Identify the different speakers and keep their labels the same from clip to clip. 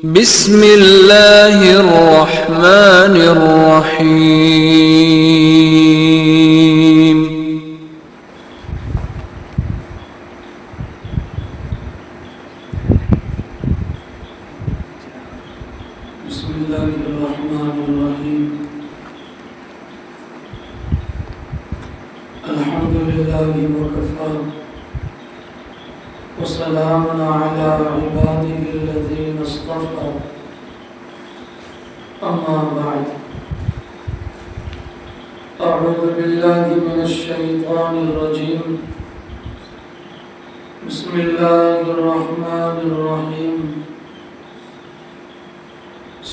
Speaker 1: بسم اللہ الرحمن الرحیم
Speaker 2: بسم اللہ الرحمن الرحیم الحمد للہ وکفی وسلام علی عباده الذین اصطفى اما بعد اعوذ باللہ من الشیطان الرجیم بسم اللہ الرحمن الرحیم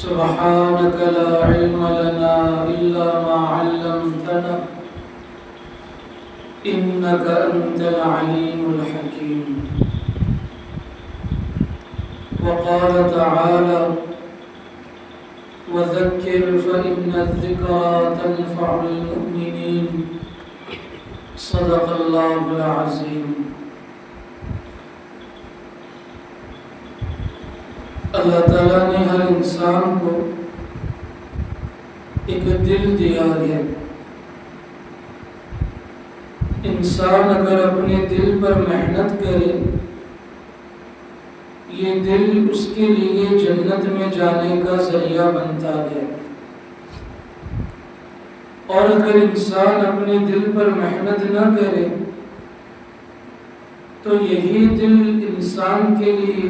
Speaker 2: سبحانك لا علم لنا إلا ما علمتنا إنك أنت العليم الحكيم وقال تعالى وذكر فإن الذكرى تنفع المؤمنين صدق الله العظيم اللہ تعالیٰ نے ہر انسان کو ایک دل دیا ہے۔ انسان اگر اپنے دل پر محنت کرے یہ دل اس کے لیے جنت میں جانے کا ذریعہ بنتا ہے، اور اگر انسان اپنے دل پر محنت نہ کرے تو یہی دل انسان کے لیے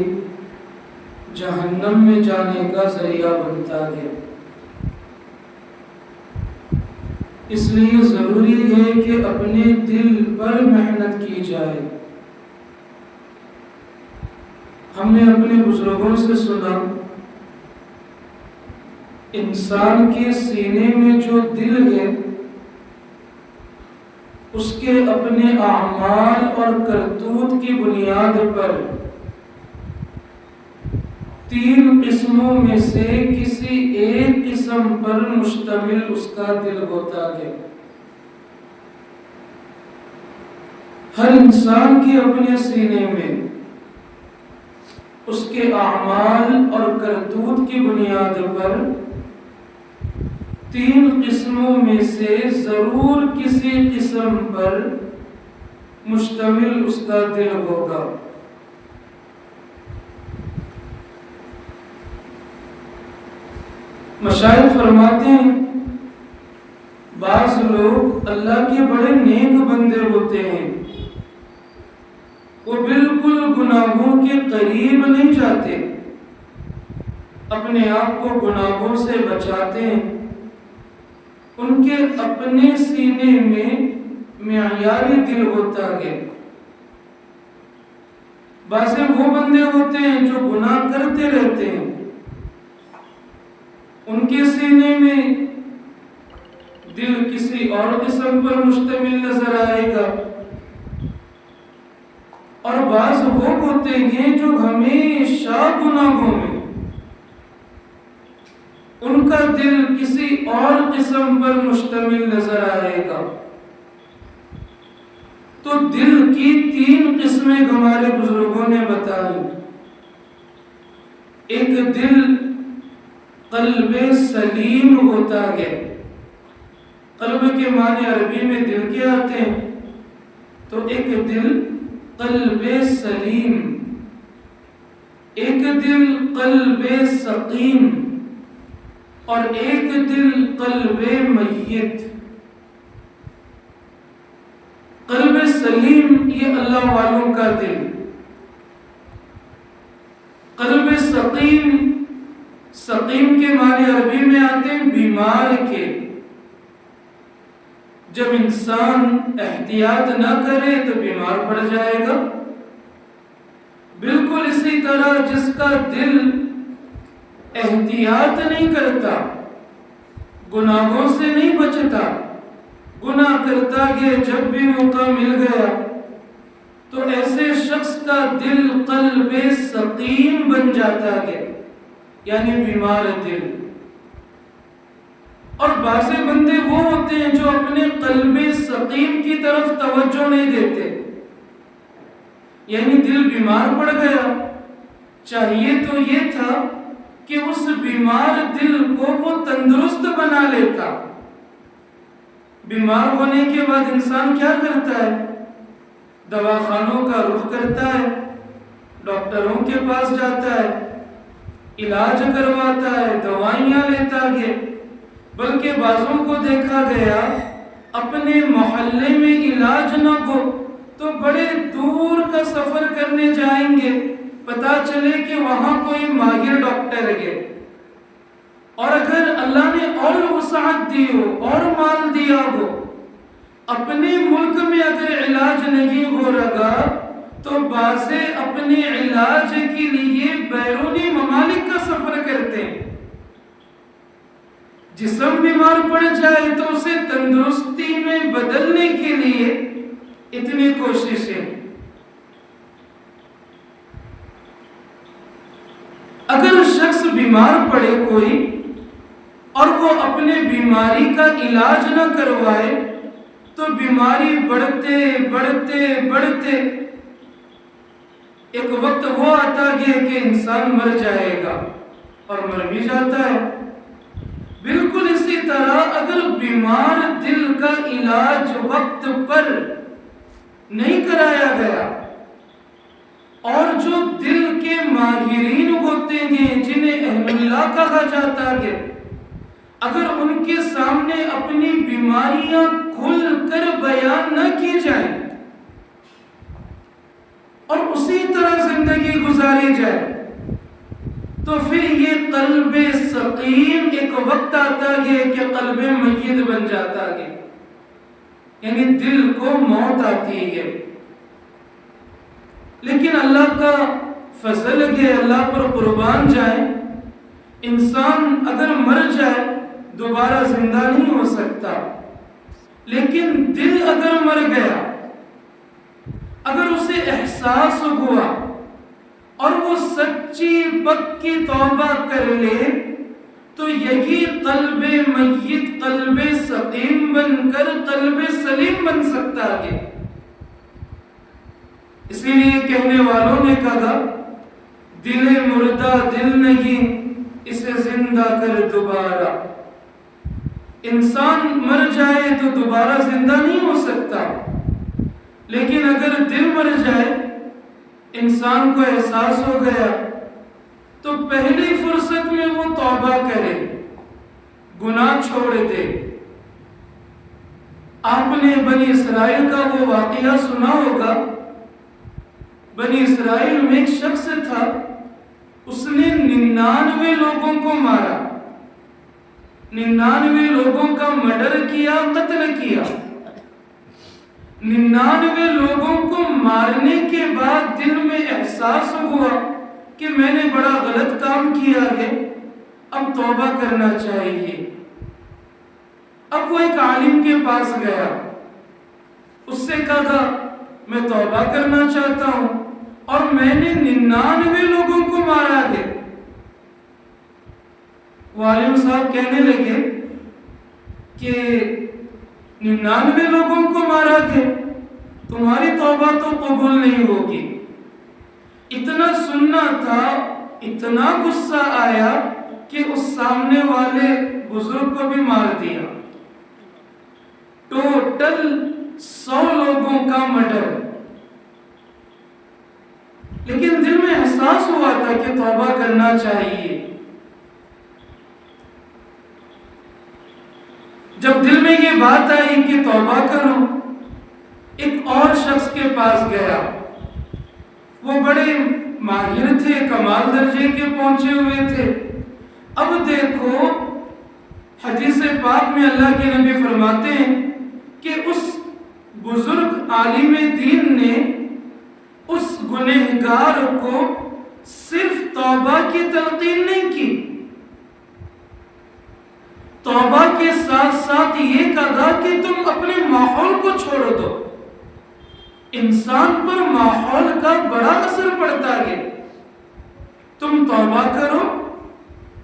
Speaker 2: جہنم میں جانے کا ذریعہ بنتا ہے۔ اس لیے ضروری ہے کہ اپنے دل پر محنت کی جائے۔ ہم نے اپنے بزرگوں سے سنا انسان کے سینے میں جو دل ہے اس کے اپنے اعمال اور کرتوت کی بنیاد پر 3 قسموں میں سے کسی ایک قسم پر مشتمل اس کا دل ہوتا ہے۔ ہر انسان کے اپنے سینے میں اس کے اعمال اور کرتوت کی بنیاد پر 3 قسموں میں سے ضرور کسی قسم پر مشتمل اس کا دل ہوگا۔ مشائخ فرماتے ہیں بعض لوگ اللہ کے بڑے نیک بندے ہوتے ہیں، وہ بالکل گناہوں کے قریب نہیں جاتے، اپنے آپ کو گناہوں سے بچاتے ہیں، ان کے اپنے سینے میں معیاری دل ہوتا ہے۔ بعض وہ بندے ہوتے ہیں جو گناہ کرتے رہتے ہیں، ان کے سینے میں دل کسی اور قسم پر مشتمل نظر آئے گا، اور بعض وہ ہوتے ہیں جو ہمیشہ گناہوں میں، ان کا دل کسی اور قسم پر مشتمل نظر آئے گا۔ تو دل کی 3 قسمیں ہمارے بزرگوں نے بتائی۔ ایک دل قلب سلیم ہوتا ہے۔ قلب کے معنی عربی میں دل کے آتے ہیں، تو ایک دل قلب سلیم، ایک دل قلب سقیم، اور ایک دل قلب میت۔ قلب سلیم یہ اللہ والوں کا دل، قلب سقیم، سقیم کے معنی عربی میں آتے ہیں بیمار کے۔ جب انسان احتیاط نہ کرے تو بیمار پڑ جائے گا۔ بالکل اسی طرح جس کا دل احتیاط نہیں کرتا، گناہوں سے نہیں بچتا، گناہ کرتا ہے جب بھی موقع مل گیا، تو ایسے شخص کا دل قلب سقیم بن جاتا ہے، یعنی بیمار دل۔ اور بعض بندے وہ ہوتے ہیں جو اپنے قلب سقیم کی طرف توجہ نہیں دیتے، یعنی دل بیمار پڑ گیا، چاہیے تو یہ تھا کہ اس بیمار دل کو وہ تندرست بنا لیتا۔ بیمار ہونے کے بعد انسان کیا کرتا ہے؟ دواخانوں کا رخ کرتا ہے، ڈاکٹروں کے پاس جاتا ہے، علاج کرواتا ہے، دوائیاں لیتا ہے، بلکہ بعضوں کو دیکھا گیا اپنے محلے میں علاج نہ ہو تو بڑے دور کا سفر کرنے جائیں گے، پتا چلے کہ وہاں کوئی ماہر ڈاکٹر ہے، اور اگر اللہ نے اور وسعت دی ہو اور مال دیا ہو، اپنے ملک میں اگر علاج نہیں ہو رہا تو بعضے اپنے علاج کے لیے بیرونی ممالک کا سفر کرتے ہیں۔ جسم بیمار پڑ جائے تو اسے تندرستی میں بدلنے کے لیے اتنی کوششیں۔ اگر شخص بیمار پڑے کوئی اور وہ اپنے بیماری کا علاج نہ کروائے تو بیماری بڑھتے بڑھتے بڑھتے ایک وقت وہ آتا ہے کہ انسان مر جائے گا، اور مر بھی جاتا ہے۔ بالکل اسی طرح اگر بیمار دل کا علاج وقت پر نہیں کرایا گیا، اور جو دل کے ماہرین ہوتے ہیں جنہیں اہل اللہ کہا جاتا ہے، اگر ان کے سامنے اپنی بیماریاں کھل کر بیان نہ کی جائیں اور اسی طرح زندگی گزاری جائے تو پھر یہ قلب سقیم ایک وقت آتا ہے کہ قلب میت بن جاتا ہے، یعنی دل کو موت آتی ہے۔ لیکن اللہ کا فضل ہے، اللہ پر قربان جائے، انسان اگر مر جائے دوبارہ زندہ نہیں ہو سکتا، لیکن دل اگر مر گیا، اگر اسے احساس ہوا اور وہ سچی پکی توبہ کر لے تو یہی قلب میت قلب سقیم بن کر قلب سلیم بن سکتا ہے۔ اسی لیے کہنے والوں نے کہا، دل مردہ دل نہیں اسے زندہ کر دوبارہ۔ انسان مر جائے تو دوبارہ زندہ نہیں ہو سکتا، لیکن اگر دل مر جائے، انسان کو احساس ہو گیا تو پہلی فرصت میں وہ توبہ کرے، گناہ چھوڑ دے۔ آپ نے بنی اسرائیل کا وہ واقعہ سنا ہوگا۔ بنی اسرائیل میں ایک شخص تھا، اس نے 99 لوگوں کو مارا، 99 لوگوں کا مرڈر کیا، قتل کیا۔ 99 لوگوں کو مارنے کے بعد دل میں احساس ہوا کہ میں نے بڑا غلط کام کیا ہے، اب توبہ کرنا چاہیے۔ اب وہ ایک عالم کے پاس گیا، اس سے کہا میں توبہ کرنا چاہتا ہوں اور میں نے 99 لوگوں کو مارا ہے۔ وہ عالم صاحب کہنے لگے کہ 99 لوگوں کو مارا ہے، تمہاری توبہ تو قبول نہیں ہوگی۔ اتنا سننا تھا، اتنا غصہ آیا کہ اس سامنے والے بزرگ کو بھی مار دیا۔ ٹوٹل 100 لوگوں کا مرڈر۔ لیکن دل میں احساس ہوا تھا کہ توبہ کرنا چاہیے۔ جب دل میں یہ بات آئی کہ توبہ کرو، ایک اور شخص کے پاس گیا، وہ بڑے ماہر تھے، کمال درجے کے پہنچے ہوئے تھے۔ اب دیکھو حدیث پاک میں اللہ کے نبی فرماتے ہیں کہ اس بزرگ عالم دین نے اس گنہگار کو صرف توبہ کی تلقین نہیں کی، توبہ کے ساتھ ساتھ یہ کہا کہ تم اپنے ماحول کو چھوڑ دو۔ انسان پر ماحول کا بڑا اثر پڑتا ہے۔ تم توبہ کرو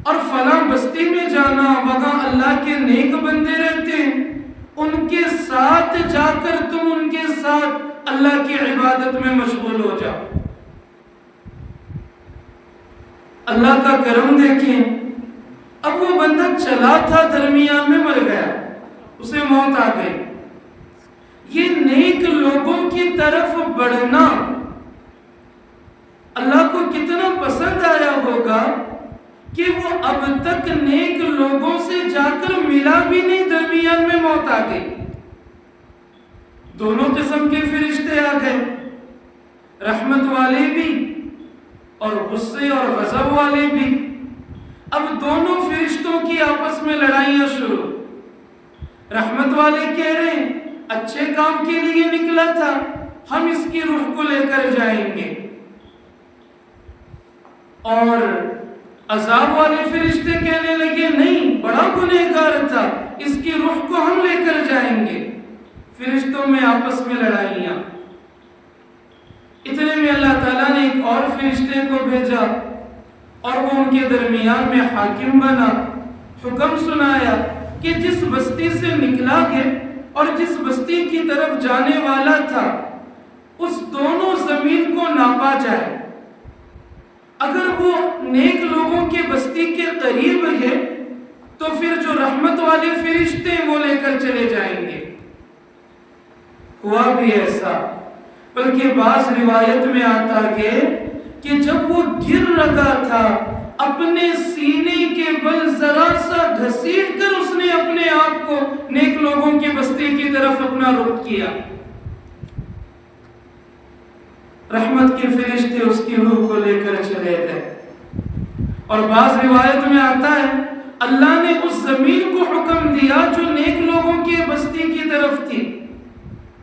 Speaker 2: اور فلاں بستی میں جانا، وہاں اللہ کے نیک بندے رہتے ہیں، ان کے ساتھ جا کر تم ان کے ساتھ اللہ کی عبادت میں مشغول ہو جاؤ۔ اللہ کا کرم دیکھیں، اب وہ بندہ چلا تھا، درمیان میں مر گیا، اسے موت آ گئی۔ یہ نیک لوگوں کی طرف بڑھنا اللہ کو کتنا پسند آیا ہوگا کہ وہ اب تک نیک لوگوں سے جا کر ملا بھی نہیں، درمیان میں موت آ گئی۔ دونوں قسم کے فرشتے آ گئے، رحمت والے بھی اور غصے اور غضب والے بھی۔ اب دونوں فرشتوں کی آپس میں لڑائیاں شروع۔ رحمت والے کہہ رہے ہیں اچھے کام کے لیے نکلا تھا، ہم اس کی روح کو لے کر جائیں گے، اور عذاب والے فرشتے کہنے لگے نہیں، بڑا گنہگار تھا، اس کی روح کو ہم لے کر جائیں گے۔ فرشتوں میں آپس میں لڑائیاں۔ اتنے میں اللہ تعالیٰ نے ایک اور فرشتے کو بھیجا اور وہ ان کے درمیان میں حاکم بنا، حکم سنایا کہ جس بستی سے نکلا ہے اور جس بستی کی طرف جانے والا تھا، اس دونوں زمین کو ناپا جائے۔ اگر وہ نیک لوگوں کے بستی کے قریب ہے تو پھر جو رحمت والے فرشتے وہ لے کر چلے جائیں گے۔ ہوا بھی ایسا، بلکہ بعض روایت میں آتا ہے کہ جب وہ گر رہا تھا، اپنے سینے کے بل ذرا سا گھسیٹ کر اس نے اپنے آپ کو نیک لوگوں کی بستی کی طرف اپنا رخ کیا، رحمت کے فرشتے اس کی روح کو لے کر چلے گئے۔ اور بعض روایت میں آتا ہے اللہ نے اس زمین کو حکم دیا جو نیک لوگوں کی بستی کی طرف تھی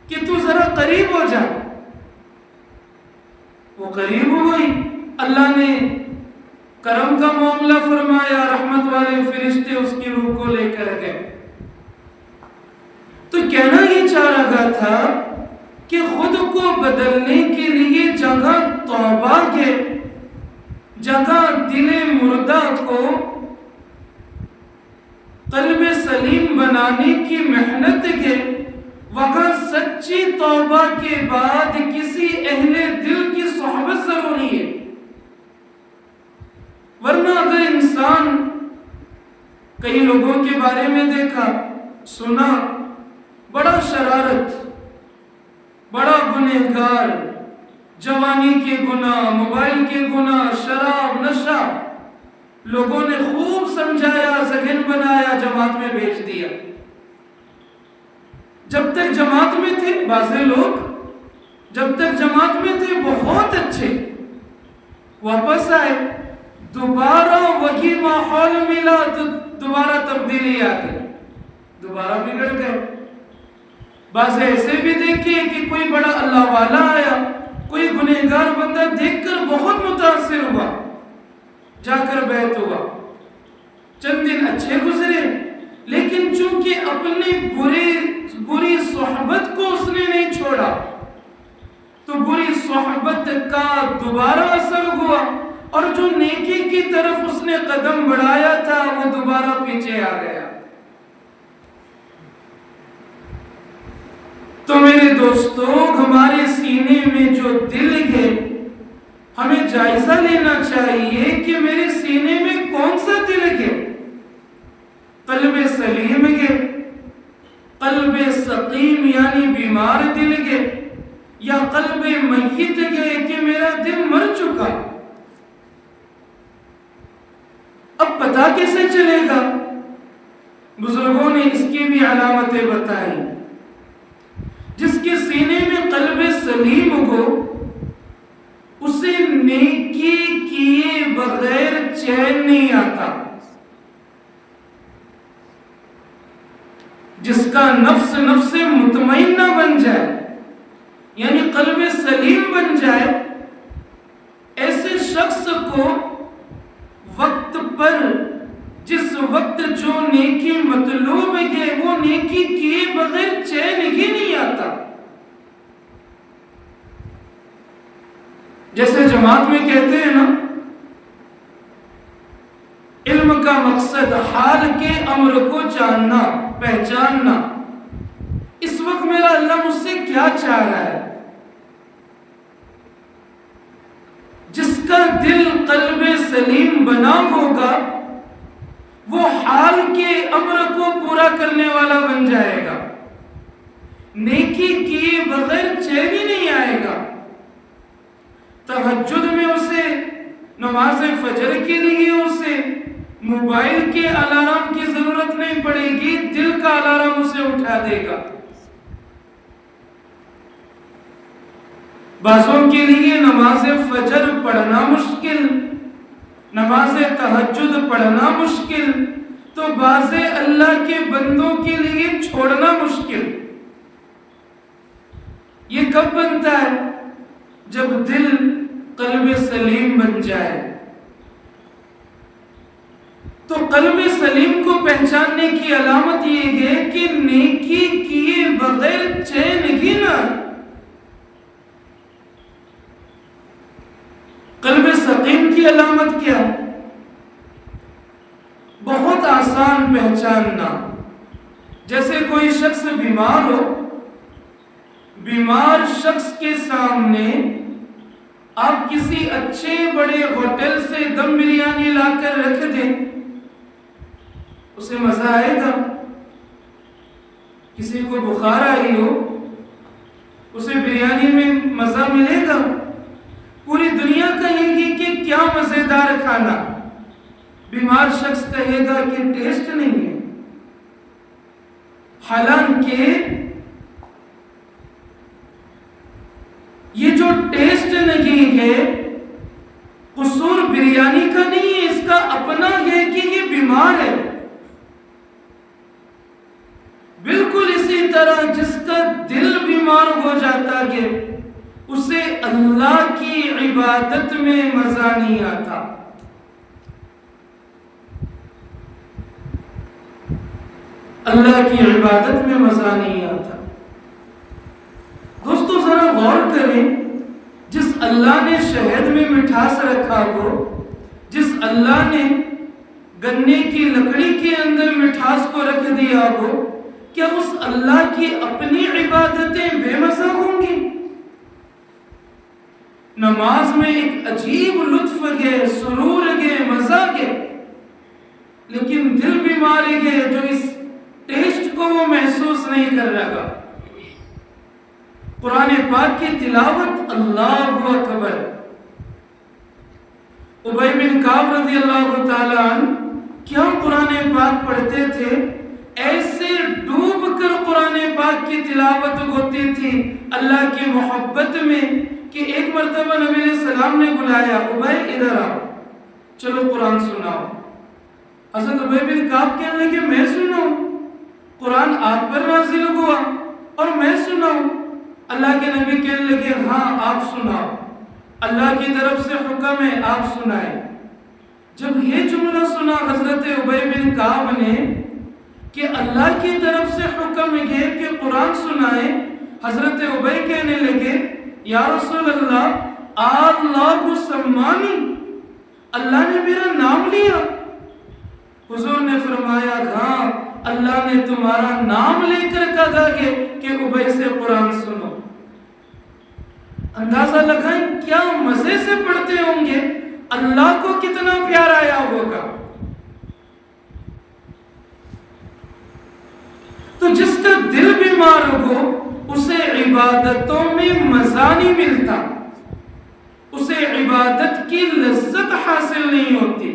Speaker 2: کہ تو ذرا قریب ہو جا۔ وہ قریب ہوئی، اللہ نے کرم کا معاملہ فرمایا، رحمت والے فرشتے اس کی روح کو لے کر گئے۔ تو کہنا یہ چاہ رہا تھا کہ خود کو بدلنے کے لیے جگہ توبہ کے، جگہ دل مردہ کو قلب سلیم بنانے کی محنت کے، وہاں سچی توبہ کے بعد کسی اہل دل کی صحبت ضروری ہے۔ ورنہ اگر انسان کئی لوگوں کے بارے میں دیکھا سنا، بڑا شرارت، بڑا گنہگار، جوانی کے گناہ، موبائل کے گناہ، شراب، نشہ، لوگوں نے خوب سمجھایا، ذہن بنایا، جماعت میں بھیج دیا۔ جب تک جماعت میں تھے بعض لوگ، جب تک جماعت میں تھے بہت اچھے، واپس آئے، دوبارہ وہی ماحول ملا تو دوبارہ تبدیلی آ گئی، دوبارہ بگڑ گئے۔ بعض ایسے بھی دیکھے کہ کوئی بڑا اللہ والا آیا، کوئی گنہگار بندہ دیکھ کر بہت متاثر ہوا، جا کر بیعت ہوا، چند دن اچھے گزرے، لیکن چونکہ اپنی بری صحبت کو اس نے نہیں چھوڑا تو بری صحبت کا دوبارہ اثر ہوا، اور جو نیکی کی طرف اس نے قدم بڑھایا تھا وہ دوبارہ پیچھے آ گیا۔ تو میرے دوستو، ہمارے سینے میں جو دل ہے، ہمیں جائزہ لینا چاہیے کہ میرے سینے میں کون سا دل ہے، قلب سلیم ہے، قلب سقیم یعنی بیمار دل ہے، یا قلب میت ہے کہ میرا دل مر چکا۔ اب پتہ کیسے چلے گا؟ بزرگوں نے اس کی بھی علامتیں بتائی۔ جس کے سینے میں قلب سلیم ہو، اسے نیکی کیے بغیر چین نہیں آتا۔ جس کا نفس مطمئنہ بن جائے، یعنی قلب سلیم بن جائے، ایسے شخص کو وقت پر جس وقت جو نیکی مطلوب ہے وہ نیکی کیے بغیر چین ہی نہیں آتا۔ جیسے جماعت میں کہتے ہیں نا، علم کا مقصد حال کے امر کو جاننا، پہچاننا۔ اس وقت میرا اللہ مجھ سے کیا چاہ رہا ہے؟ جس کا دل قلب سلیم بنا ہوگا وہ حال کے امر کو پورا کرنے والا بن جائے گا، نیکی کیے بغیر چین ہی نہیں آئے گا۔ تہجد میں اسے، نماز فجر کے لیے اسے موبائل کے الارم کی ضرورت نہیں پڑے گی، دل کا الارم اسے اٹھا دے گا۔ بعضوں کے لیے نماز فجر پڑھنا مشکل، نماز تہجد پڑھنا مشکل، تو بعض اللہ کے بندوں کے لیے چھوڑنا مشکل۔ یہ کب بنتا ہے؟ جب دل قلب سلیم بن جائے۔ تو قلب سلیم کو پہچاننے کی علامت یہ ہے کہ نیکی کیے بغیر چین ہی نہ۔ قلب سقیم کی علامت کیا؟ بہت آسان پہچاننا۔ جیسے کوئی شخص بیمار ہو، بیمار شخص کے سامنے آپ کسی اچھے بڑے ہوٹل سے دم بریانی لا کر رکھ دیں، اسے مزہ آئے گا؟ کسی کو بخار آئی ہو، اسے بریانی میں مزہ ملے گا؟ پوری دنیا کہے گی کہ کیا مزیدار کھانا، بیمار شخص کہے گا کہ ٹیسٹ نہیں ہے۔ حالانکہ یہ جو ٹیسٹ نہیں ہے قصور بریانی کا نہیں ہے، اس کا اپنا ہے کہ یہ بیمار ہے۔ بالکل اسی طرح جس کا دل بیمار ہو جاتا ہے اسے اللہ کی عبادت میں مزہ نہیں آتا۔ اللہ کی عبادت میں مزہ نہیں آتا۔ دوستو ذرا غور کریں، جس اللہ نے شہد میں مٹھاس رکھا ہو، جس اللہ نے گنے کی لکڑی کے اندر مٹھاس کو رکھ دیا ہو، کیا اس اللہ کی اپنی عبادتیں بے مزہ ہوں گی؟ نماز میں ایک عجیب لطف ہے، سرور ہے، مزہ ہے، لیکن دل بیمار ہے جو اس ٹیسٹ کو وہ محسوس نہیں کر رہا۔ قرآن پاک کی تلاوت، اللہ اکبر۔ ابی بن کعب رضی اللہ تعالی عنہ کیا قرآن پاک پڑھتے تھے، ایسے ڈوب کر قرآن پاک کی تلاوت ہوتی تھی اللہ کی محبت میں کہ ایک مرتبہ نبی علیہ السلام نے بلایا، ابی ادھر آؤ، چلو قرآن سناؤ۔ حضرت ابی بن کعب کہنے لگے میں سناؤں؟ قرآن آپ پر نازل ہوا اور میں سناؤں؟ اللہ کے نبی کہنے لگے ہاں آپ سناؤ، اللہ کی طرف سے حکم ہے آپ سنائیں۔ جب یہ جملہ سنا حضرت ابی بن کعب نے کہ اللہ کی طرف سے حکم ہے کہ قرآن سنائیں، حضرت ابی کہنے لگے یا رسول اللہ اللہ سمانی، اللہ نے میرا نام لیا؟ حضور نے فرمایا ہاں اللہ نے تمہارا نام لے کر کہا کہ ابی سے قرآن سنو۔ اندازہ لگائیں کیا مزے سے پڑھتے ہوں گے، اللہ کو کتنا پیار آیا ہوگا۔ تو جس کا دل بیمار ہو اسے عبادتوں میں مزہ نہیں ملتا، اسے عبادت کی لذت حاصل نہیں ہوتی۔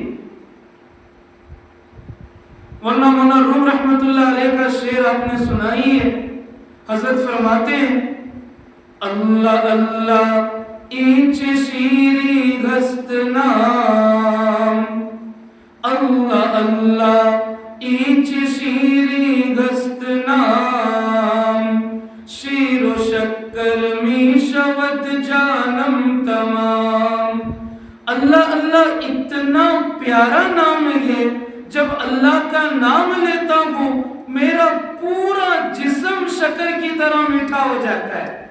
Speaker 2: ورنہ مولانا روم رحمت اللہ علیہ کا شعر آپ نے سنائی ہے، حضرت فرماتے ہیں اللہ اللہ اینچ شیری گست نام، اللہ اللہ اینچ شیری گست نام، شیر و شکر می شود جانم تمام۔ اللہ اللہ اتنا پیارا نام ہے، جب اللہ کا نام لیتا ہوں میرا پورا جسم شکر کی طرح میٹھا ہو جاتا ہے۔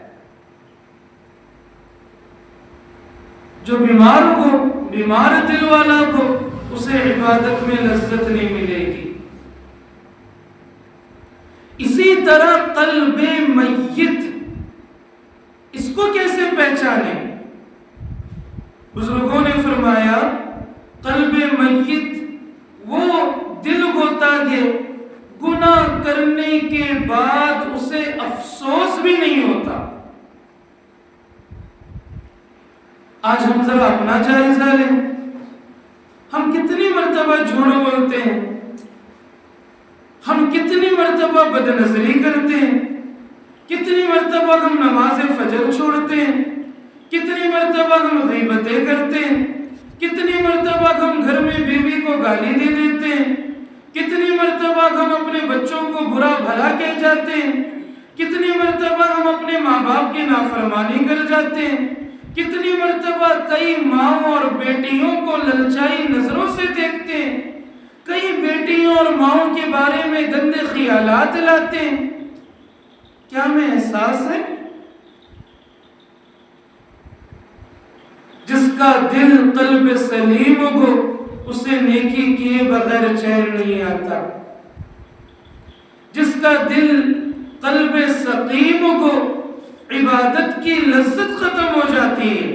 Speaker 2: جو بیمار ہو، بیمار دل والا ہو، اسے عبادت میں لذت نہیں ملے گی۔ اسی طرح قلب میت، اس کو کیسے پہچانے؟ بزرگوں نے فرمایا قلب میت وہ دل ہوتا ہے گناہ کرنے کے بعد اسے افسوس بھی نہیں ہوتا۔ آج ہم ذرا اپنا جائزہ لیں، ہم کتنی مرتبہ جھوٹ بولتے ہیں، ہم کتنی مرتبہ بد نظری کرتے ہیں، کتنی مرتبہ ہم نماز فجر چھوڑتے ہیں، کتنی مرتبہ ہم غیبتیں کرتے ہیں، کتنی مرتبہ ہم گھر میں بیوی کو گالی دے دیتے ہیں، کتنی مرتبہ ہم اپنے بچوں کو برا بھلا کہہ جاتے ہیں، کتنی مرتبہ ہم اپنے ماں باپ کی نافرمانی کر جاتے ہیں، کتنی مرتبہ کئی ماؤں اور بیٹیوں کو للچائی نظروں سے دیکھتے ہیں، کئی بیٹیوں اور ماؤں کے بارے میں گندے خیالات لاتے ہیں۔ کیا ہمیں احساس ہے؟ جس کا دل قلب سلیم ہو اسے نیکی کیے بغیر چین نہیں آتا، جس کا دل قلب سقیم ہو عبادت کی لذت ختم ہو جاتی ہے،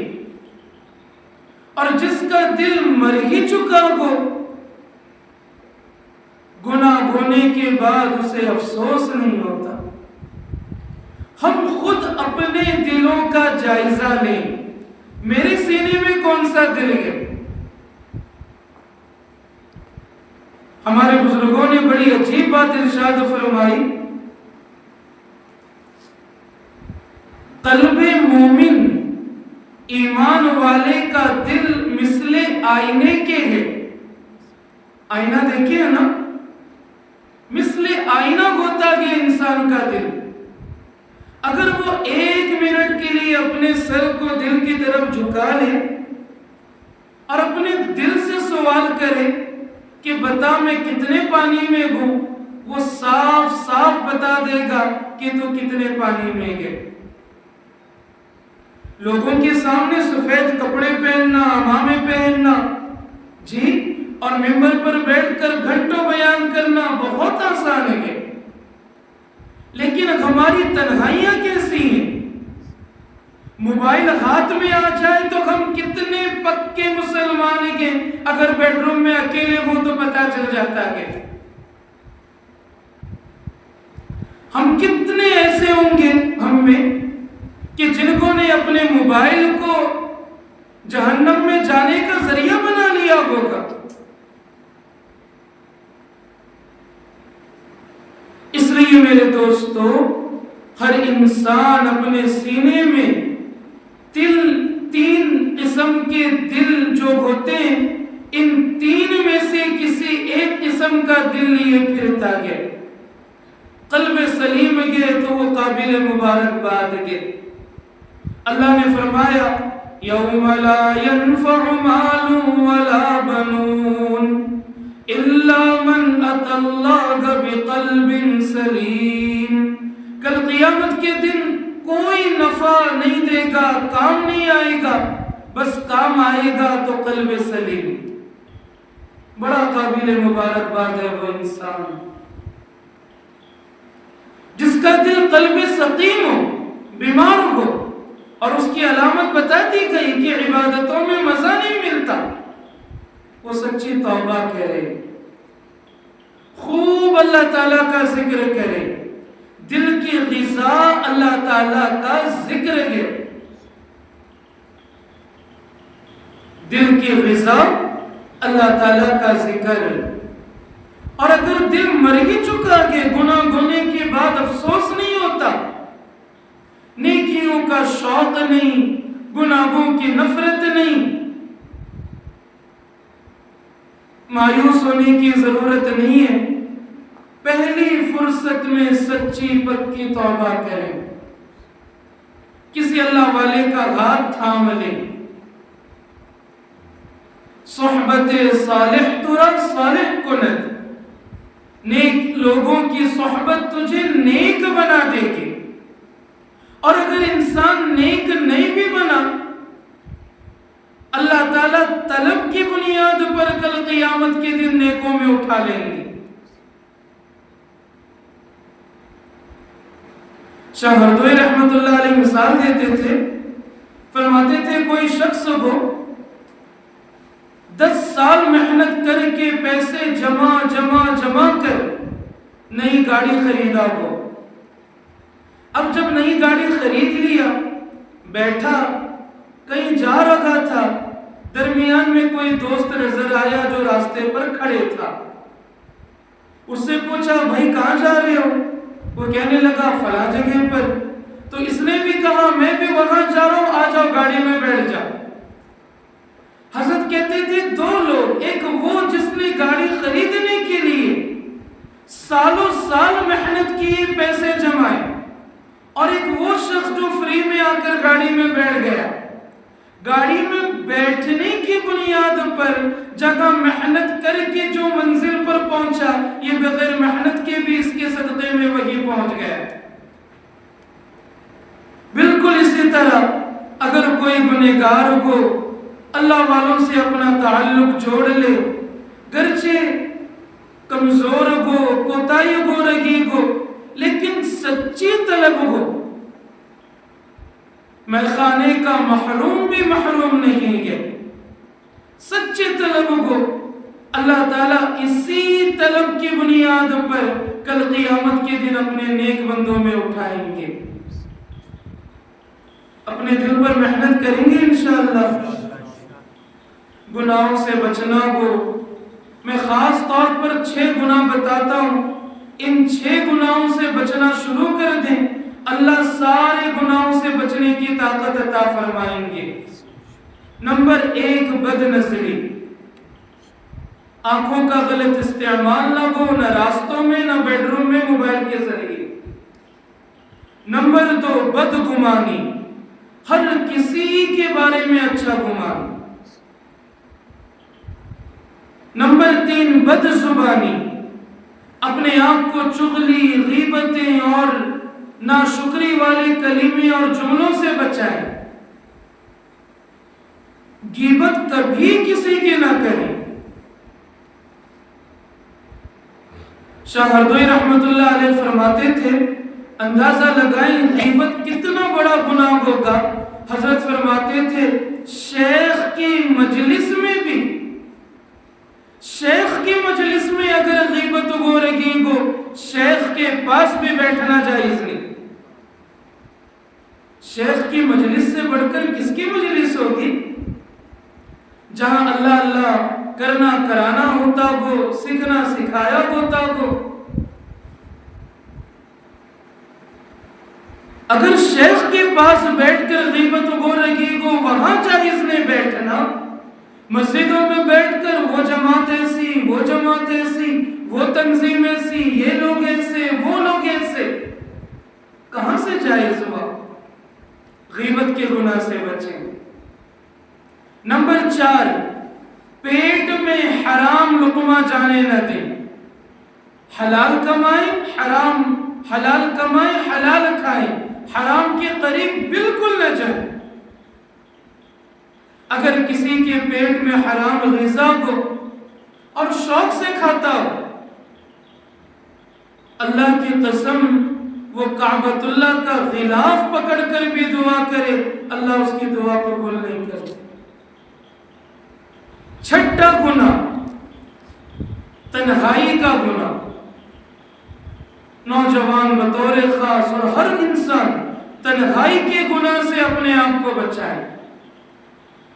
Speaker 2: اور جس کا دل مر ہی چکا ہو گناہ ہونے کے بعد اسے افسوس نہیں ہوتا۔ ہم خود اپنے دلوں کا جائزہ لیں، میرے سینے میں کون سا دل ہے؟ ہمارے بزرگوں نے بڑی عجیب بات ارشاد فرمائی، قلب مومن ایمان والے کا دل مثل آئینے کے ہے۔ آئینہ دیکھیے نا، مثل آئینہ ہوتا ہے انسان کا دل۔ اگر وہ 1 منٹ کے لیے اپنے سر کو دل کی طرف جھکا لے اور اپنے دل سے سوال کرے کہ بتا میں کتنے پانی میں ہوں، وہ صاف صاف بتا دے گا کہ تو کتنے پانی میں ہے۔ لوگوں کے سامنے سفید کپڑے پہننا، عمامے پہننا، جی، اور ممبر پر بیٹھ کر گھنٹوں بیان کرنا بہت آسان ہے، لیکن ہماری تنہائیاں کیسی ہیں؟ موبائل ہاتھ میں آ جائے تو ہم کتنے پکے مسلمان ہیں، اگر بیڈ روم میں اکیلے ہوں تو پتہ چل جاتا ہے۔ ہم کتنے ایسے ہوں گے ہم میں کہ جنہوں نے اپنے موبائل کو جہنم میں جانے کا ذریعہ بنا لیا ہوگا۔ اس لیے میرے دوستو، ہر انسان اپنے سینے میں تین قسم کے دل جو ہوتے ہیں، ان 3 میں سے کسی ایک قسم کا دل لیے پھرتا ہے۔ قلب سلیم ہے تو وہ قابل مبارکباد ہے۔ اللہ نے فرمایا یوم لا ينفع مال ولا بنون الا من اتى الله بقلب سلیم۔ کل قیامت کے دن کوئی نفع نہیں دے گا، کام نہیں آئے گا، بس کام آئے گا تو قلب سلیم۔ بڑا قابل مبارکباد ہے وہ انسان جس کا دل قلب سقیم ہو، بیمار ہو، اور اس کی علامت بتا دی گئی کہ عبادتوں میں مزہ نہیں ملتا، وہ سچی توبہ کرے، خوب اللہ تعالیٰ کا ذکر کرے، دل کی غذا اللہ تعالیٰ کا ذکر ہے، دل کی غذا اللہ تعالیٰ کا ذکر۔ اور اگر دل مر ہی چکا ہے، گناہ ہونے کے بعد افسوس نہیں ہوتا، نیکیوں کا شوق نہیں، گناہوں کی نفرت نہیں، مایوس ہونے کی ضرورت نہیں ہے۔ پہلی فرصت میں سچی پکی توبہ کریں، کسی اللہ والے کا ہاتھ تھام لیں، صحبت صالح ترا صالح کند، نیک لوگوں کی صحبت تجھے نیک بنا دے گی۔ اور اگر انسان نیک نہیں بھی بنا، اللہ تعالیٰ طلب کی بنیاد پر کل قیامت کے دن نیکوں میں اٹھا لیں گے۔ شاہ ہردوئی رحمت اللہ علیہ مثال دیتے تھے، فرماتے تھے کوئی شخص ہو 10 سال محنت کر کے پیسے جمع کر نئی گاڑی خریدا ہو. اب جب نئی گاڑی خرید لیا، بیٹھا کہیں جا رہا تھا، درمیان میں کوئی دوست نظر آیا جو راستے پر کھڑے تھا. اس سے پوچھا بھائی کہاں جا رہے ہو؟ وہ کہنے لگا فلاں جگہ پر. تو اس نے بھی کہا میں بھی وہاں جا رہا ہوں، آ جاؤ گاڑی میں بیٹھ جاؤ. حضرت کہتے تھے 2 لوگ، ایک وہ جس نے گاڑی خریدنے کے لیے سالوں سال محنت کی، پیسے جمائے، اور ایک وہ شخص جو فری میں آ کر گاڑی میں بیٹھ گیا. گاڑی میں بیٹھنے کی بنیاد پر جگہ محنت کر کے جو منزل پر پہنچا، یہ بغیر محنت کے بھی اس کے صدقے میں وہی پہنچ گیا. بالکل اسی طرح اگر کوئی گنہگار کو اللہ والوں سے اپنا تعلق جوڑ لے، گرچہ کمزور ہو، کوتاہی ہو رہی ہو، لیکن سچی طلب ہو، میں خانے کا محروم بھی محروم نہیں ہے، سچی طلب ہو، اللہ تعالیٰ اسی طلب کی بنیاد پر کل قیامت کے دن اپنے نیک بندوں میں اٹھائیں گے. اپنے دل پر محنت کریں گے انشاءاللہ. گناہوں سے بچنا ہو، میں خاص طور پر 6 گناہ بتاتا ہوں. ان 6 گناہوں سے بچنا شروع کر دیں، اللہ سارے گناہوں سے بچنے کی طاقت عطا فرمائیں گے. نمبر 1 بد نظری، آنکھوں کا غلط استعمال نہ ہو، نہ راستوں میں نہ بیڈ روم میں موبائل کے ذریعے. نمبر 2 بد گمانی، ہر کسی کے بارے میں اچھا گمان. نمبر 3 بد زبانی، اپنے آپ کو چغلی، غیبتیں اور ناشکری والے کلمے اور جملوں سے بچائیں. غیبت کبھی کسی کی نہ کریں. شاہ ہردوئی رحمت اللہ علیہ فرماتے تھے اندازہ لگائیں غیبت کتنا بڑا گناہ ہوگا. حضرت فرماتے تھے شیخ کی مجلس میں اگر غیبت ہو رہی ہو، شیخ کے پاس بھی بیٹھنا جائز نہیں. شیخ کی مجلس سے بڑھ کر کس کی مجلس ہوگی؟ جہاں اللہ اللہ کرنا کرانا ہوتا ہو، سیکھنا سکھایا ہوتا ہو. اگر شیخ کے پاس بیٹھ کر غیبت ہو رہی ہو، وہاں جائز نہیں بیٹھنا. مسجدوں میں بیٹھ کر وہ جماعت ایسی، وہ جماعت ایسی، وہ تنظیم ایسی، یہ لوگ ایسے، وہ لوگ ایسے، کہاں سے جائز ہوا؟ غیبت کے گناہ سے بچیں. نمبر 4 پیٹ میں حرام لقمہ جانے نہ دیں. حلال کمائیں، حلال کمائیں، حلال کھائیں، حرام کے قریب بالکل نہ جائیں. اگر کسی کے پیٹ میں حرام غذا ہو اور شوق سے کھاتا ہو، اللہ کی قسم وہ کعبۃ اللہ کا غلاف پکڑ کر بھی دعا کرے، اللہ اس کی دعا قبول نہیں کرتا. 6 گناہ تنہائی کا گناہ. نوجوان بطور خاص اور ہر انسان تنہائی کے گناہ سے اپنے آپ کو بچائے.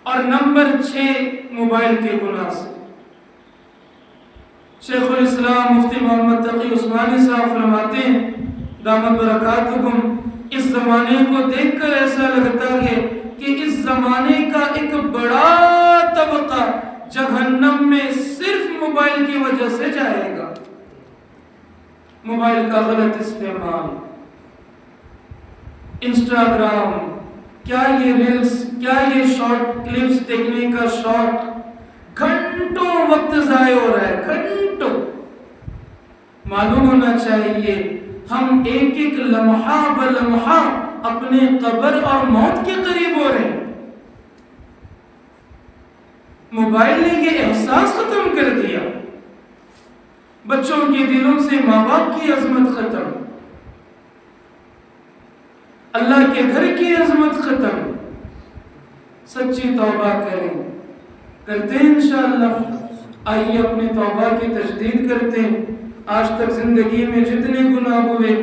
Speaker 2: اور نمبر 6 موبائل کے گناہ سے. شیخ الاسلام مفتی محمد تقی عثمانی صاحب فرماتے ہیں دامت برکاتہم، اس زمانے کو دیکھ کر ایسا لگتا ہے کہ اس زمانے کا ایک بڑا طبقہ جہنم میں صرف موبائل کی وجہ سے جائے گا. موبائل کا غلط استعمال، انسٹاگرام، کیا یہ ریلز، کیا یہ شارٹ کلپس دیکھنے کا شوق، گھنٹوں وقت ضائع ہو رہا ہے، گھنٹوں. معلوم ہونا چاہیے ہم ایک ایک لمحہ بلمحہ اپنے قبر اور موت کے قریب ہو رہے ہیں. موبائل نے یہ احساس ختم کر دیا. بچوں کے دلوں سے ماں باپ کی عظمت ختم، اللہ کے گھر کی عظمت ختم. سچی توبہ کریں، کرتے ہیں انشاءاللہ. آئیے اپنی توبہ کی تجدید کرتے ہیں. آج تک زندگی میں جتنے گناہ ہوئے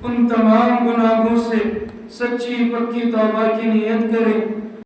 Speaker 2: ان تمام گناہوں سے سچی پکی توبہ کی نیت کریں.